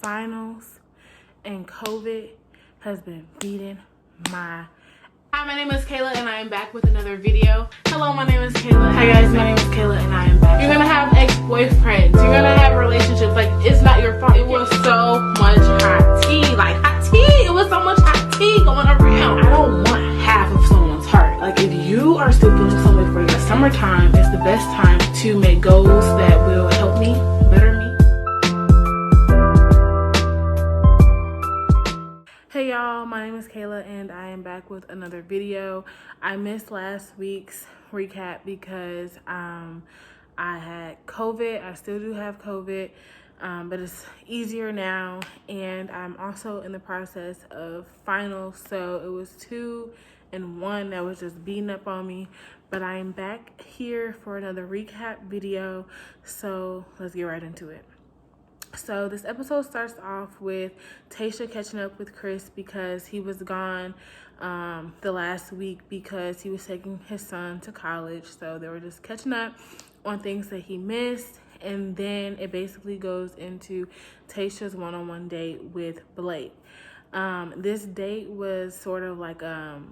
finals, and COVID has been beating my... Hi, my name is Kayla and I am back with another video. Hello, my name is Kayla. Hi guys, my name is Kayla and I am back. You're gonna have ex-boyfriends. You're gonna have relationships. Like, it's not your fault. It was so much hot tea. Like, hot tea. It was so much hot tea going around. I don't want half of someone's heart. Like, if you are still feeling some way for your summertime, it's the best time to make goals that will help me, better me. Hey y'all, my name is Kayla and I am back with another video. I missed last week's recap because I had COVID. I still do have COVID, but it's easier now, and I'm also in the process of finals, so it was 2 and 1 that was just beating up on me. But I am back here for another recap video, so let's get right into it. So this episode starts off with Tayshia catching up with Chris because he was gone the last week because he was taking his son to college. So they were just catching up on things that he missed. And then it basically goes into Tayshia's one-on-one date with Blake. This date was sort of like a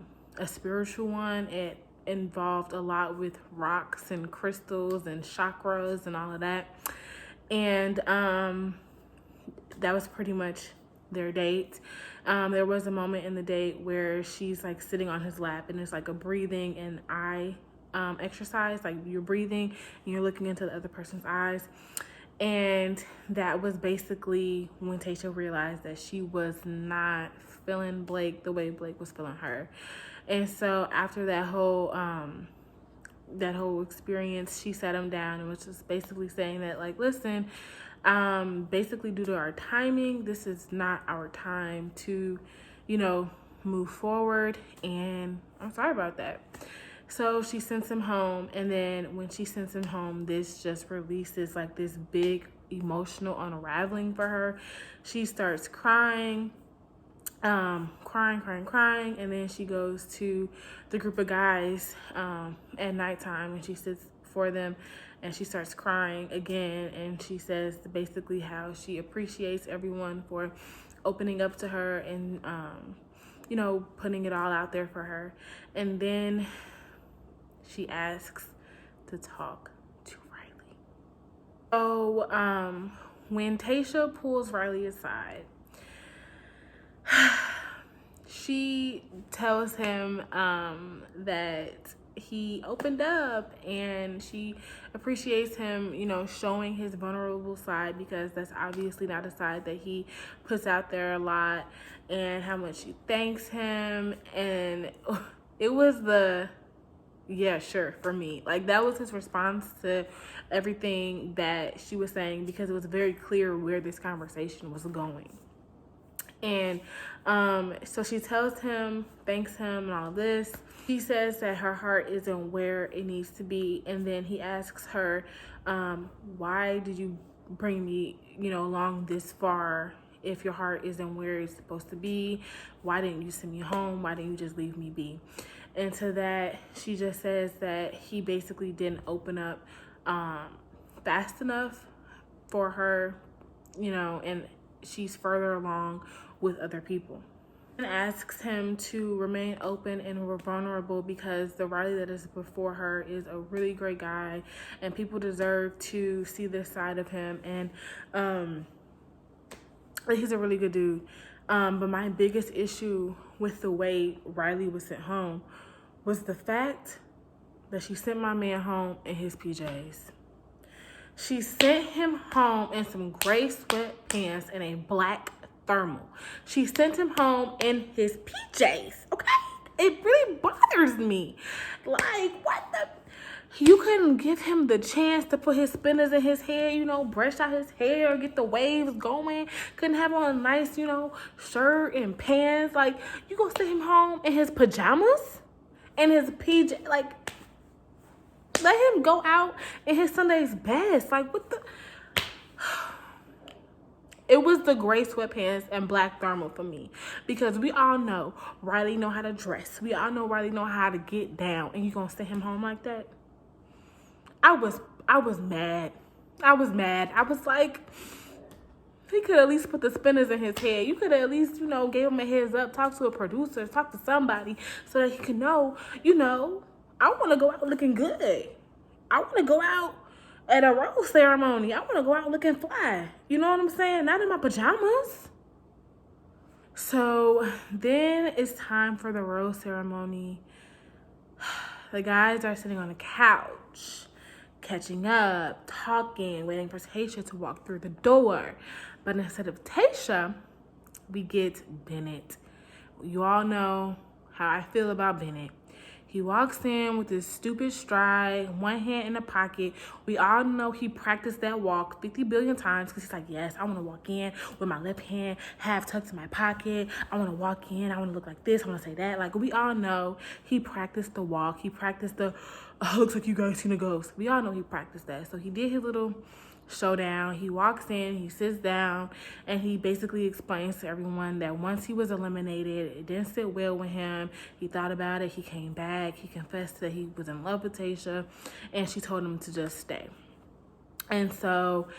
spiritual one. It involved a lot with rocks and crystals and chakras and all of that. And that was pretty much their date. There was a moment in the date where she's like sitting on his lap and it's like a breathing and eye exercise. Like, you're breathing and you're looking into the other person's eyes. And that was basically when Tayshia realized that she was not feeling Blake the way Blake was feeling her. And so after that whole experience, she sat him down and was just basically saying that, like, listen, basically due to our timing, this is not our time to, you know, move forward, and I'm sorry about that. So she sends him home, and then when she sends him home, this just releases like this big emotional unraveling for her. She starts crying, crying, and then she goes to the group of guys at nighttime, and she sits for them and she starts crying again, and she says basically how she appreciates everyone for opening up to her and you know, putting it all out there for her. And then she asks to talk to Riley. So when Tayshia pulls Riley aside, she tells him that he opened up and she appreciates him, you know, showing his vulnerable side, because that's obviously not a side that he puts out there a lot, and how much she thanks him. And it was the, yeah, sure, for me. Like, that was his response to everything that she was saying, because it was very clear where this conversation was going. And so she tells him, thanks him and all of this. He says that her heart isn't where it needs to be. And then he asks her, why did you bring me, you know, along this far if your heart isn't where it's supposed to be? Why didn't you send me home? Why didn't you just leave me be? And to that, she just says that he basically didn't open up fast enough for her, you know, and she's further along with other people. And asks him to remain open and vulnerable, because the Riley that is before her is a really great guy and people deserve to see this side of him. And he's a really good dude. But my biggest issue with the way Riley was sent home was the fact that she sent my man home in his PJs. She sent him home in some gray sweatpants and a black thermal. She sent him home in his PJs, okay? It really bothers me. Like, what the? You couldn't give him the chance to put his spinners in his hair, you know, brush out his hair, get the waves going. Couldn't have on a nice, you know, shirt and pants. Like, you gonna send him home in his pajamas and his PJ? Like, let him go out in his Sunday's best. Like, what the? It was the gray sweatpants and black thermal for me, because we all know Riley know how to dress. We all know Riley know how to get down, and you gonna send him home like that? I was mad. I was like, he could at least put the spinners in his head. You could at least, you know, gave him a heads up, talk to a producer, talk to somebody so that he could know, you know, I want to go out looking good. I want to go out at a rose ceremony. I want to go out looking fly. You know what I'm saying? Not in my pajamas. So then it's time for the rose ceremony. The guys are sitting on the couch, catching up, talking, waiting for Tayshia to walk through the door. But instead of Tayshia, we get Bennett. You all know how I feel about Bennett. He walks in with this stupid stride, one hand in the pocket. We all know he practiced that walk 50 billion times because he's like, yes, I want to walk in with my left hand half tucked in my pocket. I want to walk in. I want to look like this. I want to say that. Like, we all know he practiced the walk. He practiced the, looks like you guys seen a ghost. We all know he practiced that. So he did his little showdown. He walks in, he sits down, and he basically explains to everyone that once he was eliminated, it didn't sit well with him. He thought about it. He came back. He confessed that he was in love with Tayshia, and she told him to just stay. And so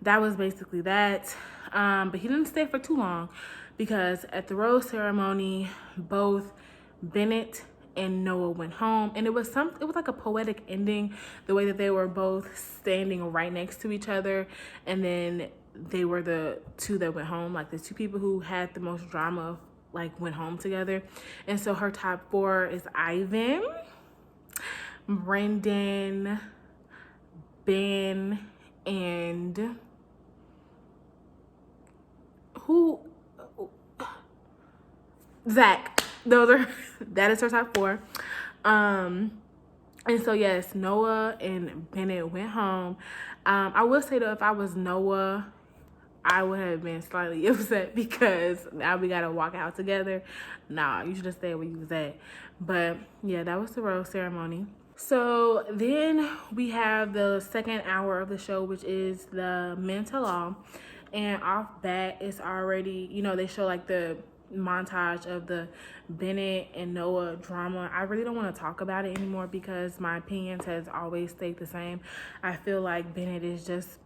that was basically that. But he didn't stay for too long because at the rose ceremony, both Bennett and Noah went home, and it was like a poetic ending, the way that they were both standing right next to each other, and then they were the two that went home, like the two people who had the most drama, like, went home together. And so her top 4 is Ivan, Brendan, Ben, and Zach. That is her top 4. And so yes, Noah and Bennett went home. I will say though, if I was Noah, I would have been slightly upset because now we gotta walk out together. Nah, you should have stayed where you was at. But yeah, that was the rose ceremony. So then we have the second hour of the show, which is the men tell all. And off bat, it's already, you know, they show like the montage of the Bennett and Noah drama. I really don't want to talk about it anymore because my opinions has always stayed the same. I feel like Bennett is just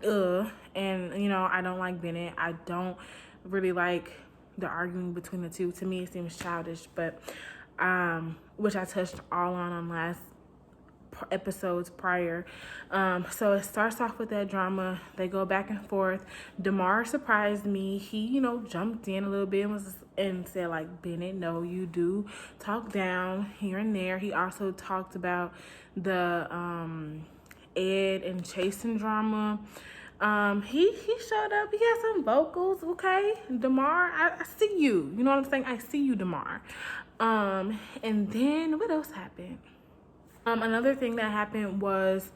and you know, I don't like Bennett. I don't really like the arguing between the two. To me, it seems childish, but which I touched all on last episodes prior. So it starts off with that drama. They go back and forth. DeMar surprised me. He, you know, jumped in a little bit and said, like, Bennett, no, you do talk down here and there. He also talked about the Ed and Chasen drama. He showed up. He had some vocals. Okay, DeMar, I see you. You know what I'm saying? I see you, DeMar. And then what else happened? Another thing that happened was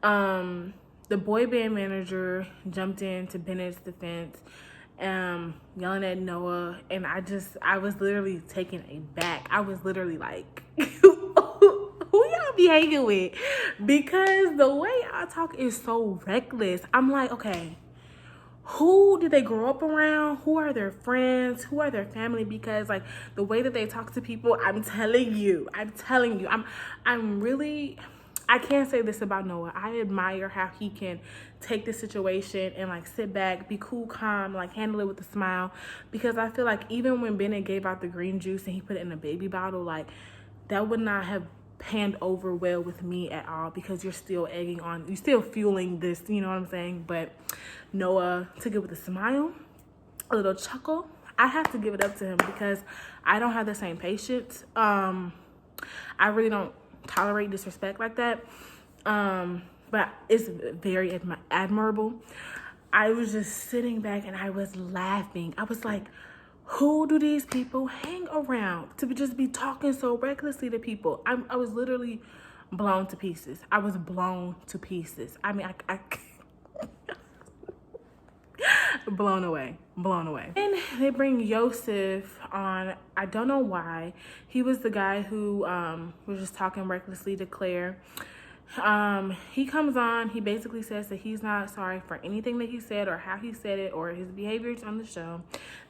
the boy band manager jumped into Bennett's defense, yelling at Noah, and I was literally taken aback. I was literally like, who y'all be hanging with? Because the way y'all talk is so reckless. I'm like, okay, who did they grow up around? Who are their friends? Who are their family? Because like the way that they talk to people, I'm telling you, I'm really, I can't say this about Noah. I admire how he can take the situation and like sit back, be cool, calm, like handle it with a smile. Because I feel like even when Bennett gave out the green juice and he put it in a baby bottle, like that would not have panned over well with me at all, because you're still egging on, you're still fueling this, you know what I'm saying? But Noah took it with a smile, a little chuckle. I have to give it up to him because I don't have the same patience. I really don't tolerate disrespect like that. But it's very admirable. I was just sitting back and I was laughing. I was like, who do these people hang around to just be talking so recklessly to people? I was literally blown to pieces. I was blown to pieces. I mean, I blown away. And they bring Yosef on. I don't know why. He was the guy who was just talking recklessly to Claire. he comes on, he basically says that he's not sorry for anything that he said or how he said it or his behaviors on the show.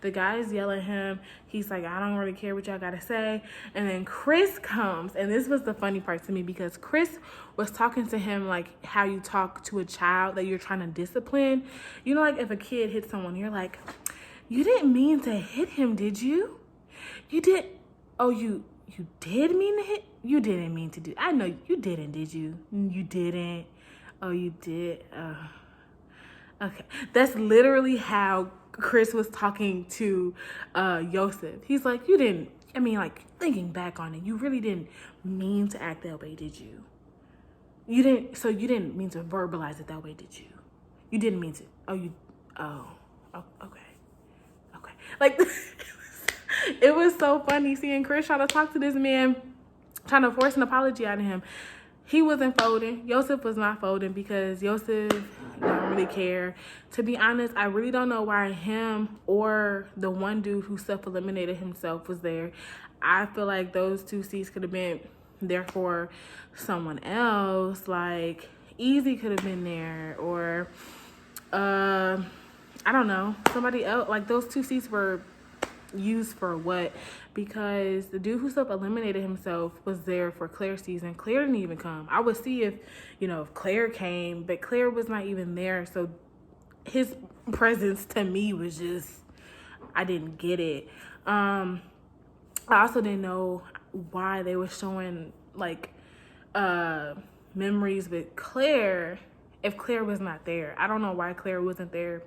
The guys yell at him. He's like, I don't really care what y'all gotta say. And then Chris comes, and this was the funny part to me because Chris was talking to him like how you talk to a child that you're trying to discipline. You know, like if a kid hits someone, you're like, you didn't mean to hit him, did you? You did. Oh, you did mean to hit? You didn't mean to do. I know you didn't, did you? You didn't. Oh, you did. Okay. That's literally how Chris was talking to Yosef. He's like, you didn't. I mean, like, thinking back on it, you really didn't mean to act that way, did you? You didn't. So you didn't mean to verbalize it that way, did you? You didn't mean to. Oh, okay. Like, it was so funny seeing Chris try to talk to this man, trying to force an apology out of him. He wasn't folding. Yosef was not folding because Yosef don't really care. To be honest, I really don't know why him or the one dude who self-eliminated himself was there. I feel like those 2 seats could have been there for someone else. Like, Easy could have been there, or I don't know, somebody else. Like, those 2 seats were used for what? Because the dude who self-eliminated himself was there for Claire's season. Claire didn't even come. I would see if, if Claire came, but Claire was not even there. So his presence to me was just, I didn't get it. I also didn't know why they were showing like memories with Claire if Claire was not there. I don't know why Claire wasn't there.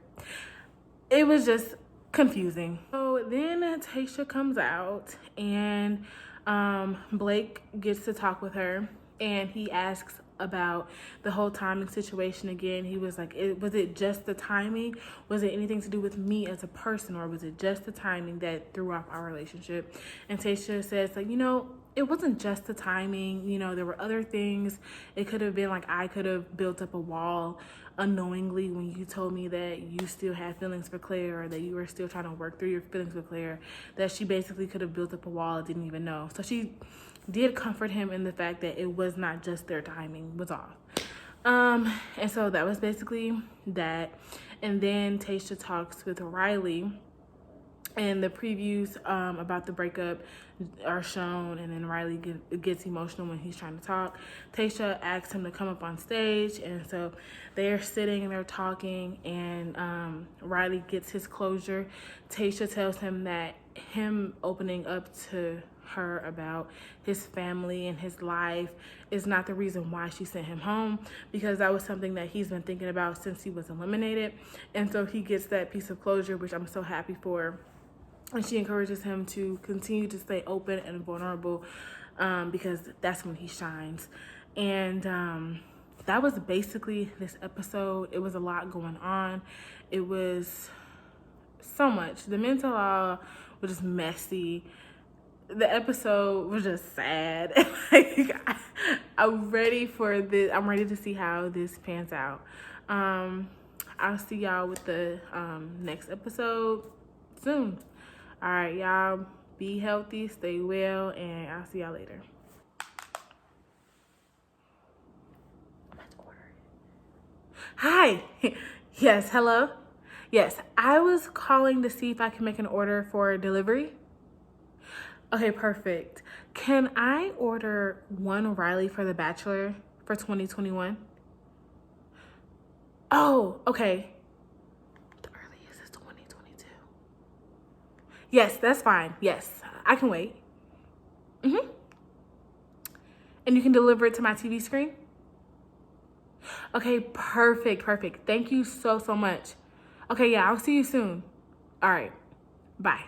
It was just confusing. So then Tayshia comes out, and Blake gets to talk with her, and he asks about the whole timing situation again. He was like, was it just the timing? Was it anything to do with me as a person, or was it just the timing that threw off our relationship? And Tayshia says, like, it wasn't just the timing. There were other things. It could have been like I could have built up a wall unknowingly when you told me that you still had feelings for Claire, or that you were still trying to work through your feelings with Claire, that she basically could have built up a wall and didn't even know. So she did comfort him in the fact that it was not just their timing was off. And so that was basically that. And then Tayshia talks with Riley, and the previews about the breakup are shown, and then Riley gets emotional when he's trying to talk. Tayshia asks him to come up on stage, and so they're sitting and they're talking, and Riley gets his closure. Tayshia tells him that him opening up to her about his family and his life is not the reason why she sent him home, because that was something that he's been thinking about since he was eliminated. And so he gets that piece of closure, which I'm so happy for. And she encourages him to continue to stay open and vulnerable, because that's when he shines. And that was basically this episode. It was a lot going on. It was so much. The mental law was just messy. The episode was just sad. Like, I'm ready for this. I'm ready to see how this pans out. I'll see y'all with the next episode soon. All right, y'all, be healthy, stay well, and I'll see y'all later. I'm about to order it. Hi. Yes, hello? Yes, I was calling to see if I can make an order for delivery. Okay, perfect. Can I order 1 Riley for the Bachelor for 2021? Oh, okay. The earliest is 2022. Yes, that's fine. Yes, I can wait. And you can deliver it to my TV screen? Okay, perfect. Thank you so much. Okay, yeah, I'll see you soon. All right, bye.